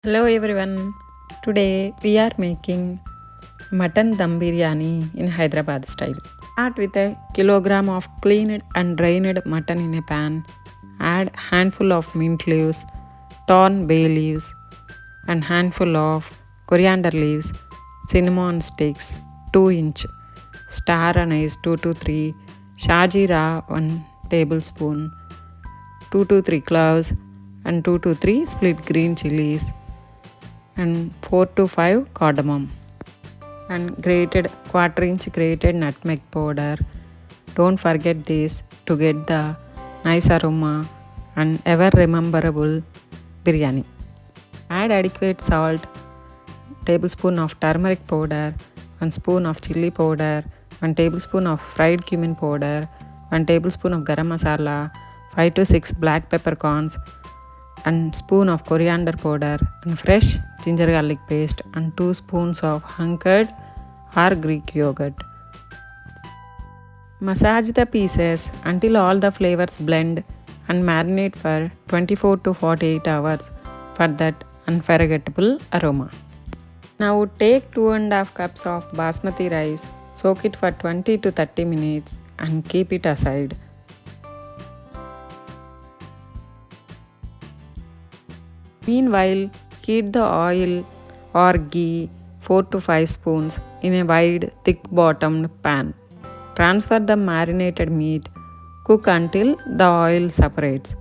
Hello everyone. Today we are making Mutton Dum Biryani in Hyderabad style. Start with a kilogram of cleaned and drained mutton in a pan. Add handful of mint leaves, torn bay leaves, and handful of coriander leaves, cinnamon sticks, 2-inch, star anise 2 to 3, shah jeera 1 tablespoon, 2 to 3 cloves, and 2 to 3 split green chilies, and 4 to 5 cardamom, and grated quarter-inch grated nutmeg powder. Don't forget this to get the nice aroma and ever rememberable biryani. Add adequate salt, tablespoon of turmeric powder, 1 spoon of chili powder, 1 tablespoon of fried cumin powder, 1 tablespoon of garam masala, 5 to 6 black peppercorns, and spoon of coriander powder, and fresh ginger garlic paste, and 2 spoons of hunkered or Greek yogurt. Massage the pieces until all the flavors blend and marinate for 24 to 48 hours for that unforgettable aroma. Now take 2.5 cups of basmati rice, soak it for 20 to 30 minutes and keep it aside. Meanwhile, heat the oil or ghee 4 to 5 spoons in a wide, thick-bottomed pan. Transfer the marinated meat, cook until the oil separates,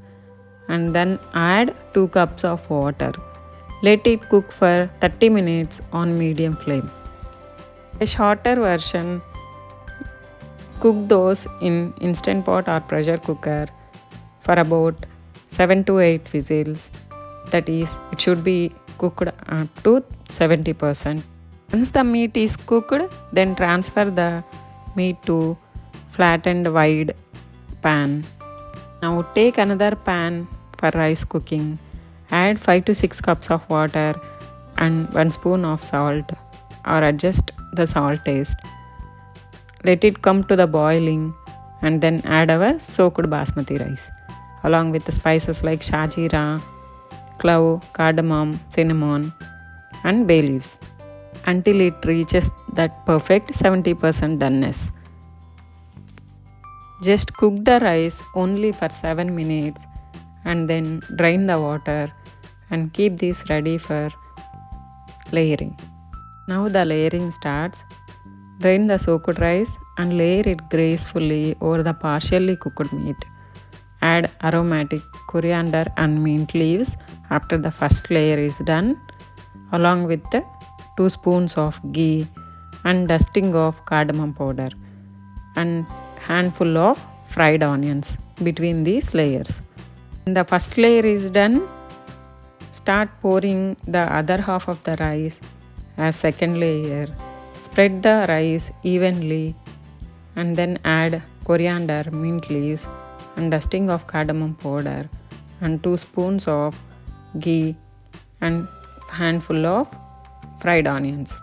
and then add 2 cups of water. Let it cook for 30 minutes on medium flame. A shorter version, cook those in instant pot or pressure cooker for about 7 to 8 whistles. That is, it should be cooked up to 70%. Once the meat is cooked, then transfer the meat to flattened wide pan. Now take another pan for rice cooking. Add 5 to 6 cups of water and 1 spoon of salt, or adjust the salt taste. Let it come to the boiling and then add our soaked basmati rice along with the spices like shah jeera, clove, cardamom, cinnamon, and bay leaves until it reaches that perfect 70% doneness. Just cook the rice only for 7 minutes and then drain the water and keep this ready for layering. Now the layering starts. Drain the soaked rice and layer it gracefully over the partially cooked meat. Add aromatic coriander and mint leaves after the first layer is done, along with the 2 spoons of ghee and dusting of cardamom powder and handful of fried onions between these layers. When the first layer is done, start pouring the other half of the rice as second layer. Spread the rice evenly and then add coriander, mint leaves, and dusting of cardamom powder, and 2 spoons of ghee and handful of fried onions.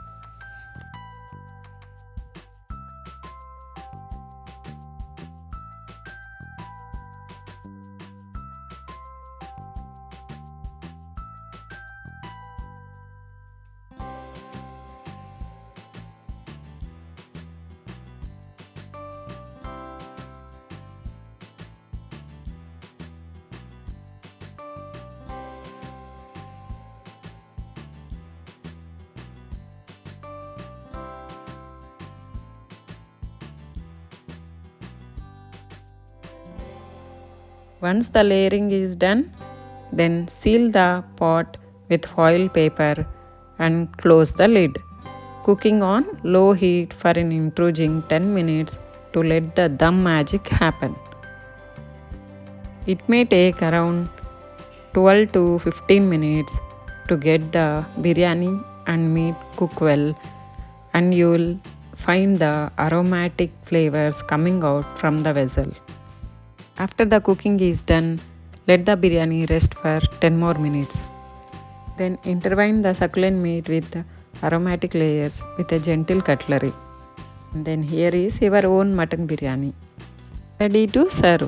Once the layering is done, then seal the pot with foil paper and close the lid. Cooking on low heat for an intriguing 10 minutes to let the dum magic happen. It may take around 12 to 15 minutes to get the biryani and meat cook well, and you will find the aromatic flavors coming out from the vessel. After the cooking is done, let the biryani rest for 10 more minutes. Then intertwine the succulent meat with aromatic layers with a gentle cutlery. And then here is your own mutton biryani, ready to serve.